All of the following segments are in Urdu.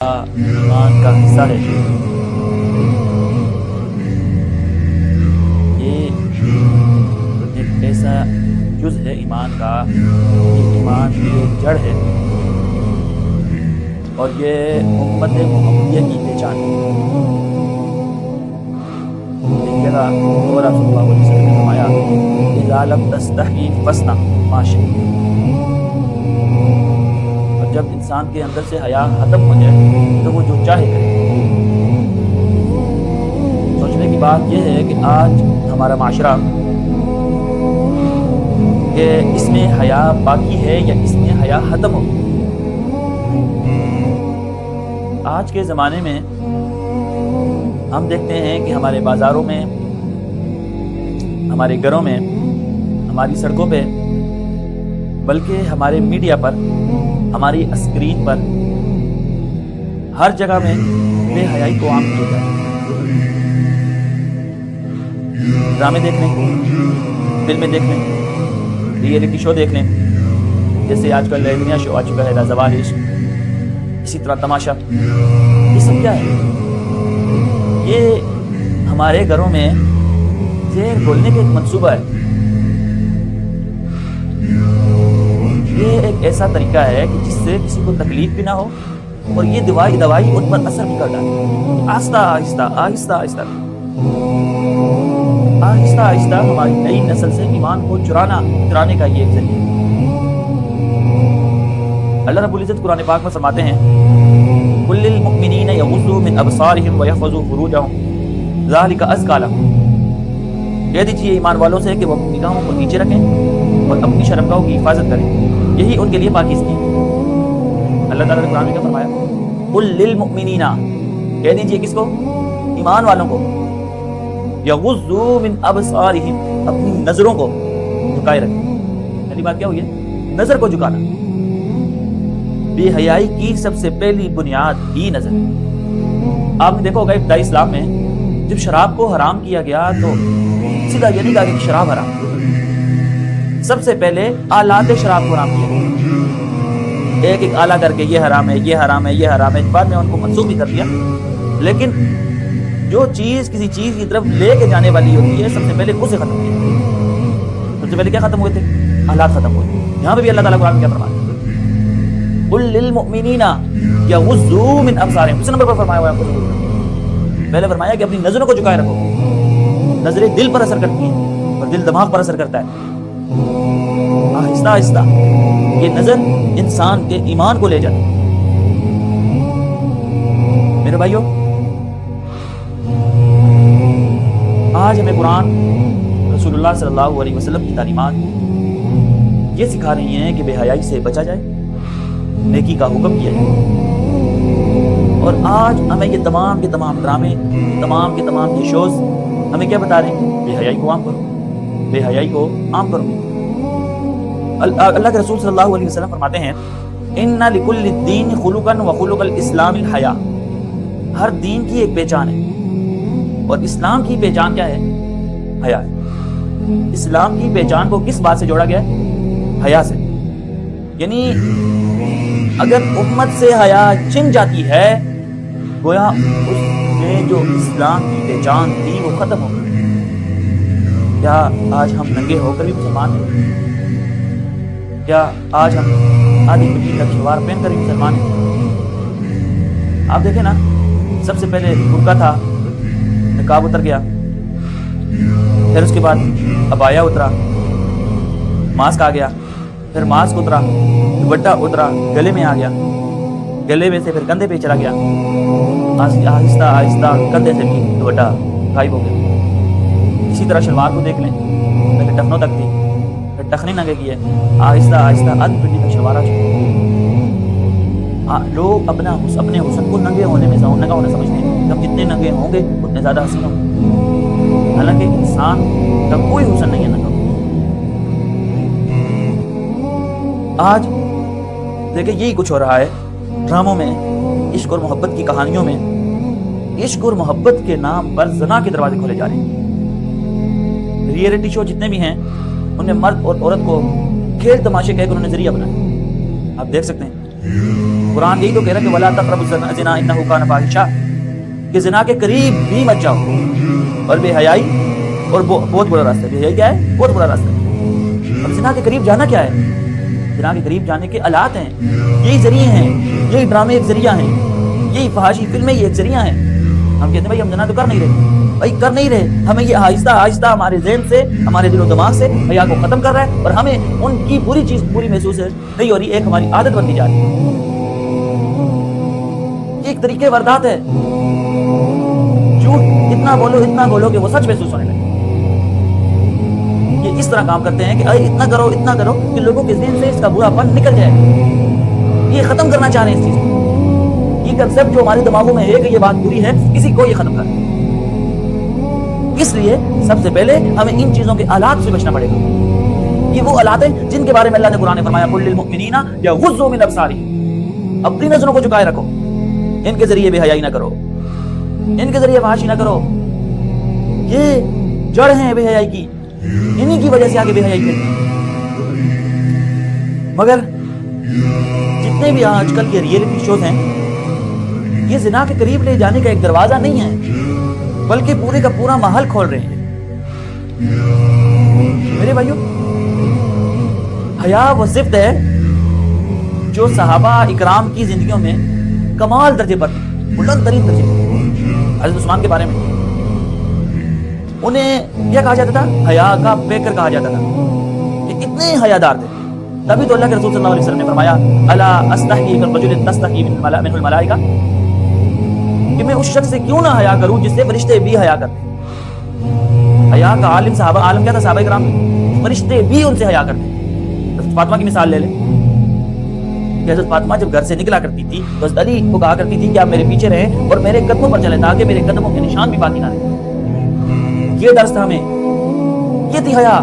ایمان کا حصہ ہے، یہ ایک ایسا جز ہے ایمان کا، یہ ایمان کی ایک جڑ ہے اور یہ امت محمدیہ کی پہچان ہے۔ دیکھیے گا اور آپ صلی اللہ علیہ وسلم نے فرمایا اذا لم تستحی فاصنع ما شئت، اور جب انسان کے اندر سے حیا ختم ہو جائے تو وہ جو چاہے کرے۔ سوچنے کی بات یہ ہے کہ آج ہمارا معاشرہ کہ اس میں حیا باقی ہے یا اس میں حیا ختم ہو گئی۔ آج کے زمانے میں ہم دیکھتے ہیں کہ ہمارے بازاروں میں، ہمارے گھروں میں، ہماری سڑکوں پہ، بلکہ ہمارے میڈیا پر، ہماری اسکرین پر، ہر جگہ میں بے حیائی کو عام کیا جائے۔ ڈرامے دیکھ لیں، فلمیں دیکھ لیں، ریئلٹی شو دیکھ لیں، جیسے آج کل نیا شو آ چکا ہے رازوال عشق، اسی طرح تماشا، یہ سب کیا ہے؟ یہ ہمارے گھروں میں زہر گھولنے کا ایک منصوبہ ہے۔ یہ ایک ایسا طریقہ ہے کہ جس سے کسی کو تکلیف بھی نہ ہو اور یہ دوائی ان پر اثر بھی کر ڈالے۔ آہستہ آہستہ آہستہ آہستہ آہستہ آہستہ ہماری نئی نسل سے ایمان کو چرانے کا یہ ایک ذریعہ ہے۔ اللہ رب العزت قرآن پاک میں فرماتے ہیں قُلْ لِلْمُؤْمِنِينَ يَغُضُّوا مِنْ أَبْصَارِهِمْ وَيَحْفَظُوا فُرُوجَهُمْ ذَلِكَ أَزْكَىٰ لَهُمْ، کہہ دیجیے ایمان والوں سے کہ وہ اپنی نگاہوں کو نیچے رکھیں اور اپنی شرمگاہوں کی حفاظت کریں، یہی ان کے لیے پاکیزگی ہے۔ اللہ تعالیٰ نے قرآن میں کیا فرمایا؟ قُلْ لِلْمُؤْمِنِينَ، کہہ دیجیے کس کو؟ ایمان والوں کو، یغضوا من ابصارہم، اپنی نظروں کو جھکائے رکھیں۔ پہلی بات کیا ہوئی ہے؟ نظر کو جھکانا۔ بے حیائی کی سب سے پہلی بنیاد ہی نظر۔ آپ نے دیکھا ہوگا ابتدائی اسلام میں جب شراب کو حرام کیا گیا تو سیدھا یہ نہیں کہا کہ شراب حرام، سب سے پہلے آلات شراب کو حرام کیا گیا، ایک ایک آلہ کر کے یہ حرام ہے، یہ حرام ہے، یہ حرام ہے، بعد میں ان کو منسوخ بھی کر دیا۔ لیکن جو چیز کسی چیز کی طرف لے کے جانے والی ہوتی ہے سب سے پہلے اسے ختم کیا۔ سب سے پہلے کیا ختم ہوئے تھے؟ آلات ختم ہوئے تھے۔ یہاں پہ بھی اللہ تعالیٰ قرآن میں کیا فرمایا؟ قُلْ لِلْمُؤْمِنِينَ يَغُضُّوا مِنْ أَبْصَارِهِمْ، اس نمبر پر فرمایا ہوا ہے۔ پہلے فرمایا کہ اپنی نظروں کو جھکائے رکھو۔ نظریں دل پر اثر کرتی ہیں اور دل دماغ پر اثر کرتا ہے۔ آہستہ آہستہ یہ نظر انسان کے ایمان کو لے جاتی ہے۔ میرے بھائیوں، آج ہمیں قرآن، رسول اللہ صلی اللہ علیہ وسلم کی تعلیمات یہ سکھا رہی ہیں کہ بے حیائی سے بچا جائے، نیکی کا حکم کیا جائے۔ اور آج ہمیں یہ تمام کے تمام ڈرامے، تمام کے تمام یہ شوز ہمیں کیا بتا رہے ہیں؟ بے حیائی کو عام کرو، بے حیائی کو عام کرو۔ اللہ کے رسول صلی اللہ علیہ وسلم فرماتے ہیں اِنَّ لِكُلِّ الدِّينِ خُلُقًا وَخُلُقَ الْإِسْلَامِ الْحَيَاءُ، ہر دین کی ایک پہچان ہے اور اسلام کی پہچان کیا ہے؟ حیا ہے۔ اسلام کی پہچان کو کس بات سے جوڑا گیا ہے؟ حیا سے۔ یعنی اگر امت سے حیا چھن جاتی ہے گویا اس میں جو اسلام کی پہچان تھی وہ ختم ہو گئی۔ کیا آج ہم ننگے ہو کر بھی مسلمان ہیں؟ کیا آج ہم آدھی پٹی کا شلوار پہن کر بھی مسلمان ہیں؟ آپ دیکھیں نا، سب سے پہلے برقع تھا، نقاب اتر گیا، پھر اس کے بعد عبایا اترا، ماسک آ گیا، پھر ماسک اترا، دوپٹہ اترا، گلے میں آ گیا، گلے میں سے پھر کندھے پہ چلا گیا، آہستہ آہستہ کندھے سے بھی دوپٹہ غائب ہو گیا۔ اسی طرح شلوار کو دیکھ لیں، پہلے ٹخنوں تک تھی، پھر ٹخنی ننگے کی ہے، آہستہ آہستہ آدھی پنڈی تک شلوار آ چکی۔ لوگ اپنے حسن کو ننگے ہونے میں ننگا ہونا سمجھتے ہیں کہ ہم جتنے ننگے ہوں گے اتنے زیادہ حسین ہوں گے، حالانکہ انسان کا کوئی حسن نہیں ہے ننگا۔ آج دیکھیں یہی کچھ ہو رہا ہے ڈراموں میں، عشق اور محبت کی کہانیوں میں، عشق اور محبت کے نام پر زنا کے دروازے کھولے جا رہے ہیں۔ ریئلٹی شو جتنے بھی ہیں ان میں مرد اور عورت کو کھیل تماشے کہہ کر انہوں نے ذریعہ بنایا۔ آپ دیکھ سکتے ہیں قرآن یہی تو کہہ رہا ہے کہ وَلَا تَقْرَبُوا الزِّنَا إِنَّهُ كَانَ فَاحِشًا، کہ زنا کے قریب بھی مت جاؤ. اور بے حیائی اور بہت برا راستہ ہے. بے حیائی کیا ہے؟ بہت برا راستہ ہے. اور زنا کے قریب جانا کیا ہے؟ زنا کے قریب جانے کے آلات ہیں، یہی ذریعے ہیں، یہی ڈرامے ایک ذریعہ ہیں، یہی فحاشی فلمیں یہ ایک ذریعہ ہیں. ہم کہتے ہیں بھائی ہم زنا تو کر نہیں رہے، بھائی کر نہیں رہے. ہمیں یہ آہستہ آہستہ ہمارے ذہن سے، ہمارے دل و دماغ سے حیا کو ختم کر رہا ہے، اور ہمیں ان کی بری چیز بری محسوس نہیں ہو رہی، ایک ہماری عادت بنتی جا رہی ہے. یہ ایک طریقے واردات ہے. جھوٹ اتنا بولو کہ وہ سچ محسوس ہونے لگے. یہ اس طرح کام کرتے ہیں کہ اتنا کرو کہ لوگوں کے ذہن سے اس کا برا پن نکل جائے. یہ ختم کرنا چاہ رہے ہیں اس چیز کو. یہ کنسپٹ جو ہمارے دماغوں میں ہے کہ یہ بات بری ہے، کسی کو یہ ختم کرنا. اس لیے سب سے پہلے ہمیں ان چیزوں کے آلات سے بچنا پڑے گا. یہ وہ آلات ہیں جن کے بارے میں اللہ نے قرآن میں فرمایا قُل لِّلْمُؤْمِنِينَ يَغُضُّوا مِنْ أَبْصَارِهِمْ، اپنی نظروں کو جھکائے رکھو. ان کے ذریعے بے حیائی نہ کرو، ان کے ذریعے فحاشی نہ کرو. یہ جڑ ہیں بے حیائی کی، انہی کی وجہ سے آگے بے حیائی پھیلتی ہے. مگر جتنے بھی آج کل کے ریئلٹی شوز ہیں، یہ زنا کے قریب لے جانے کا ایک دروازہ نہیں ہے، بلکہ پورے کا پورا ماحول کھول رہے ہیں. میرے بھائیو، حیا وہ صفت ہے جو صحابہ اکرام کی زندگیوں میں کمال درجے پر تھی، بلند ترین درجے. حضرت عثمان کے بارے میں انہیں کیا کہا جاتا تھا؟ حیا کا پیکر کہا جاتا تھا، کہ اتنے حیادار تھے. تبھی تو اللہ کے رسول صلی اللہ علیہ وسلم نے فرمایا الا استحیی من رجل تستحیی منہ الملائکہ، کہ میں اس شخص سے کیوں نہ حیا کروں جس سے فرشتے بھی حیا کرتے. حیا کا عالم صحابہ، عالم کیا تھا صحابہ کرام؟ فرشتے بھی ان سے حیا کرتے. حضرت فاطمہ کی مثال لے لیں کہ حضرت فاطمہ جب گھر سے نکلا کرتی تھی تو حضرت علی کو کہا کرتی تھی کہ آپ میرے پیچھے رہیں اور میرے قدموں پر چلیں تاکہ میرے قدموں کے نشان بھی باقی نہ رہیں. یہ درس تھا ہمیں، یہ تھی حیا،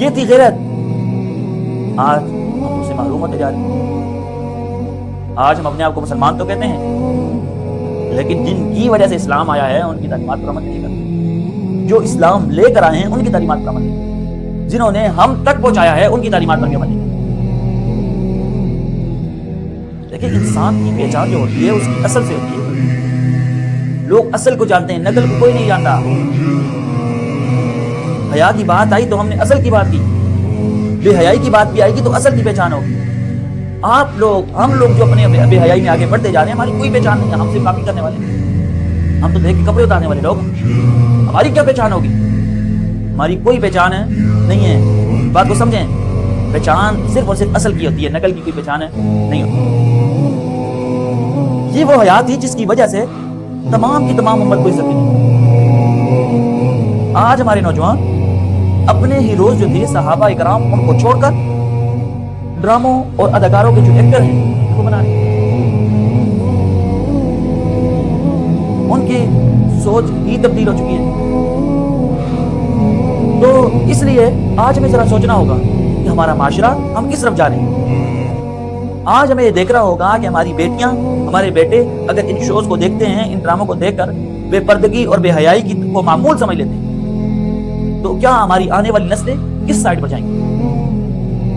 یہ تھی غیرت. آج ہم اسے معلوم ہوتے جا رہے ہیں. آج ہم اپنے آپ کو مسلمان تو کہتے ہیں، لیکن جن کی وجہ سے اسلام آیا ہے ان کی تعلیمات پر عمل نہیں کرتے. جو اسلام لے کر آئے ہیں ان کی تعلیمات پر عمل نہیں کرتے. جنہوں نے ہم تک پہنچایا ہے ان کی تعلیمات پر عمل نہیں کرتے. دیکھیں، انسان کی پہچان جو ہوتی ہے اس کی اصل سے ہوتی ہے. لوگ اصل کو جانتے ہیں، نقل کو کوئی نہیں جانتا. حیا کی بات آئی تو ہم نے اصل کی بات کی، بے حیائی کی بات بھی آئے گی تو اصل کی پہچان ہوگی. ہم لوگ جو اپنے بے حیائی میں آگے بڑھتے جا رہے ہیں، ہماری کوئی پہچان نہیں ہے. ہم سے کاپی کرنے والے ہیں، ہم تو دیکھ کے کپڑے اتارنے والے لوگ. ہماری کیا پہچان ہوگی؟ ہماری کوئی پہچان نہیں ہے. بات کو سمجھیں، پہچان صرف اور صرف اصل کی ہوتی ہے، نقل کی کوئی پہچان نہیں ہوتی. یہ وہ حیا تھی جس کی وجہ سے تمام کی تمام امت کو عزت ملی. آج ہمارے نوجوان اپنے ہیروز جو تھے صحابہ اکرام، ان کو چھوڑ کر ڈراموں اور اداکاروں کے جو ایکٹر ہیں ان کو بنا رہے ہیں. ان کی سوچ ہی تبدیل ہو چکی ہے. تو اس لیے آج ہمیں ذرا سوچنا ہوگا کہ ہمارا معاشرہ ہم کس طرف جا رہے ہیں. آج ہمیں یہ دیکھنا ہوگا کہ ہماری بیٹیاں، ہمارے بیٹے اگر ان شوز کو دیکھتے ہیں، ان ڈراموں کو دیکھ کر بے پردگی اور بے حیائی کو معمول سمجھ لیتے ہیں، تو کیا ہماری آنے والی نسلیں کس سائڈ پر جائیں گی؟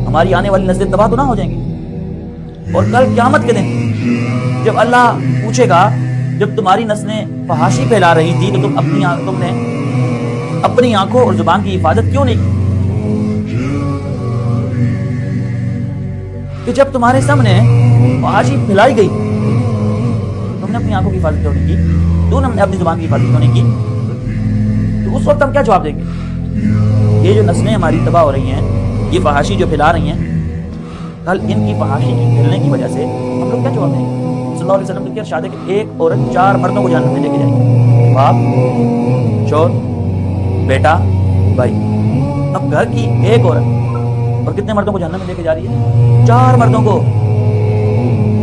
ہماری آنے والی نسلیں تباہ تو نہ ہو جائیں گی؟ اور کل قیامت کے دن جب اللہ پوچھے گا، جب تمہاری نسلیں فحاشی پھیلا رہی تھی تو تم نے اپنی آنکھوں اور زبان کی حفاظت کیوں نہیں کی؟ کہ جب تمہارے سامنے فحاشی پھیلائی گئی تم نے اپنی آنکھوں کی حفاظت کیوں نہیں کی؟ تم نے اپنی زبان کی حفاظت کیوں نہیں کی؟ تو اس وقت ہم کیا جواب دیں گے؟ یہ جو نسلیں ہماری تباہ ہو رہی ہیں، یہ فحاشی جو پھیلا رہی ہیں، کل ان کی فحاشی کی پھیلنے کی وجہ سے ہم لوگ کیا جواب دیں گے؟ صلی اللہ علیہ وسلم کی ارشاد ہے کہ ایک عورت 4 مردوں کو جہنم میں لے کے جائے گی، باپ، شوہر، بیٹا، بھائی. اب گھر کی ایک عورت اور کتنے مردوں کو جہنم میں لے کے جا رہی ہے؟ 4 مردوں کو.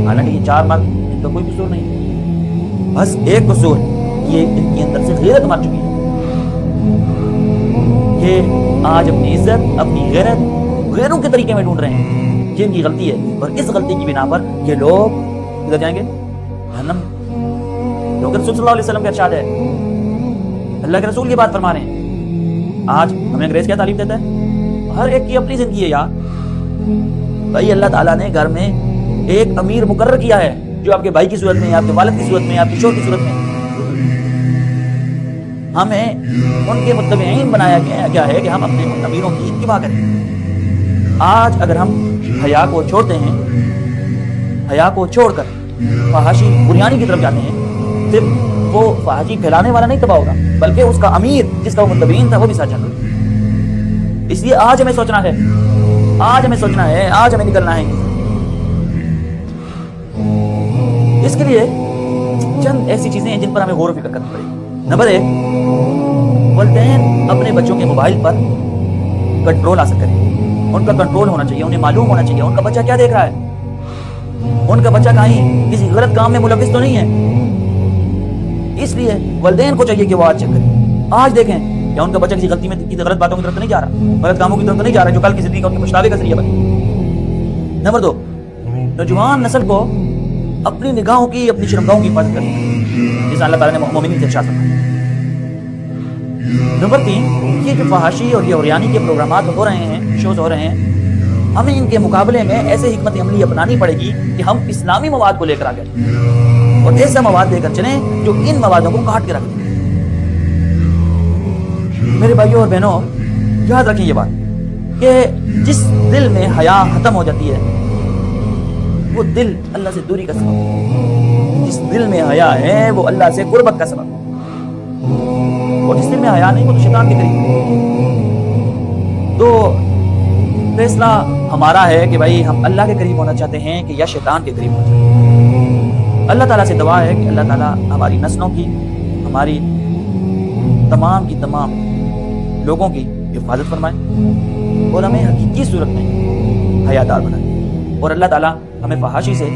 حالانکہ یہ 4 مرد ان کا کوئی قصور نہیں، بس ایک قصور، یہ ان کے اندر سے غیرت مر چکی ہے. یہ آج اپنی عزت، اپنی غیرت غیروں کے طریقے میں ڈھونڈ رہے ہیں. یہ ان کی غلطی ہے، اور اس غلطی کی بنا پر یہ لوگ ادھر جائیں گے جہنم. کیونکہ رسول صلی اللہ علیہ وسلم کا ارشاد ہے، اللہ کے رسول یہ بات فرما رہے ہیں. آج ہمیں انگریز کیا تعلیم دیتا ہے؟ ہر ایک کی اپنی زندگی ہے یار. بھائی اللہ تعالیٰ نے گھر میں ایک امیر مقرر کیا ہے جو آپ کے بھائی کی صورت میں، آپ کے والد کی صورت میں، آپ کے شوہر کی صورت میں. ہمیں ان کے متبعین بنایا گیا ہے کہ ہم اپنے امیروں کی اتباع کریں. آج اگر ہم حیا کو چھوڑتے ہیں، حیا کو چھوڑ کر فحاشی بریانی کی طرف جاتے ہیں، صرف وہ فحاشی پھیلانے والا نہیں تباہ ہوگا بلکہ اس کا امیر جس کا وہ متبعین تھا وہ بھی ساتھ جاتا. اس لیے آج ہمیں سوچنا ہے، آج ہمیں سوچنا ہے، آج ہمیں نکلنا ہے. اس کے لیے چند ایسی چیزیں ہیں جن پر ہمیں غور و فکر کرنی پڑے گی. نمبر 1، والدین اپنے بچوں کے موبائل پر کنٹرول حاصل کریں. ان کا کنٹرول ہونا چاہیے، انہیں معلوم ہونا چاہیے ان کا بچہ کیا دیکھ رہا ہے، ان کا بچہ کہیں کسی غلط کام میں ملوث تو نہیں ہے. اس لیے والدین کو چاہیے کہ وہ آج چیک کریں، آج دیکھیں کہ ان کا بچہ کسی غلطی میں، کسی غلط باتوں کی طرف نہیں جا رہا، غلط کاموں کی طرف نہیں جا رہا جو کل کی زندگی کا ان کے پچھتاوے کا ذریعہ بنے. نمبر 2، نوجوان نسل کو اپنی نگاہوں کی، اپنی شرمگاہوں کی حفاظت کریں جس اللہ تعالیٰ نے مومنین سے ارشاد فرمایا. نمبر 3، یہ جو فحاشی اور یہ عریانی کے پروگرامات ہو رہے ہیں، شوز ہو رہے ہیں، ہمیں ان کے مقابلے میں ایسے حکمت عملی اپنانی پڑے گی کہ ہم اسلامی مواد کو لے کر آگے اور ایسا مواد لے کر چلیں جو ان موادوں کو کاٹ کے رکھ دیں. میرے بھائیوں اور بہنوں، یاد رکھیں یہ بات کہ جس دل میں حیا ختم ہو جاتی ہے وہ دل اللہ سے دوری کا سبب ہے. جس دل میں حیا ہے وہ اللہ سے قربت کا سبب ہے، اور جس دل میں حیا نہیں وہ تو شیطان کے قریب. تو فیصلہ ہمارا ہے کہ بھائی ہم اللہ کے قریب ہونا چاہتے ہیں کہ یا شیطان کے قریب ہونا چاہتے ہیں. اللہ تعالیٰ سے دعا ہے کہ اللہ تعالیٰ ہماری نسلوں کی، ہماری تمام کی تمام لوگوں کی حفاظت فرمائے اور ہمیں حقیقی صورت میں حیادار بنائے، اور اللہ تعالیٰ ہمیں فحاشی سے